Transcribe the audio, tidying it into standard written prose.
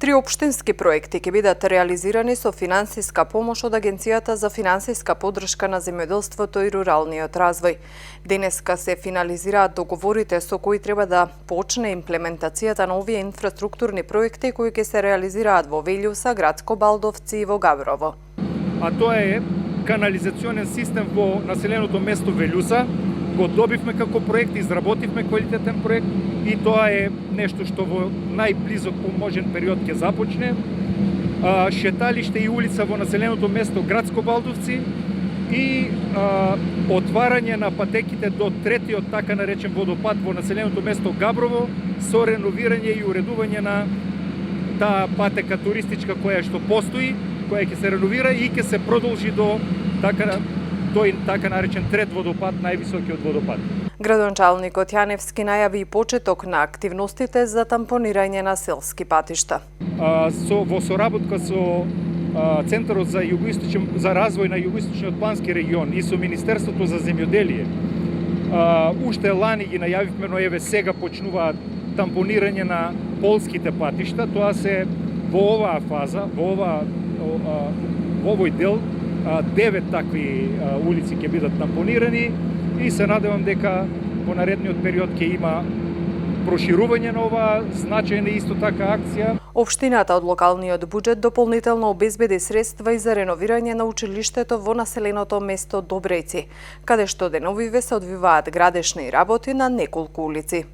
Три општински проекти ќе бидат реализирани со финансиска помош од Агенцијата за финансиска поддршка на земјоделството и руралниот развој. Денеска се финализираат договорите со кои треба да почне имплементацијата на овие инфраструктурни проекти кои ќе се реализираат во Велјуса, Градско Балдовци и во Габрово. А тоа е канализационен систем во населеното место Велјуса. Го добивме како проект, изработивме квалитетен проект и тоа е нешто што во најблизок можен период ќе започне. Шеталиште и улица во населеното место Градско Балдовци и отварање на патеките до третиот така наречен водопад во населеното место Габрово со реновирање и уредување на таа патека туристичка која што постои, која ќе се реновира и ќе се продолжи до тој така наречен трет водопад, највисокиот водопад. Градоначалникот Јаневски најави и почеток на активностите за тампонирање на селски патишта. Во соработка со Центарот за развој на југоисточниот плански регион и со Министерството за земјоделие, уште лани ги најавивме, но еве сега почнуваат тампонирање на полските патишта. Тоа се во оваа фаза, во овој дел 9 такви улици ќе бидат тампонирани и се надевам дека во наредниот период ќе има проширување на оваа значајна исто така акција. Општината од локалниот буџет дополнително обезбеди средства и за реновирање на училиштето во населеното место Добрејци, каде што деновиве се одвиваат градешни работи на неколку улици.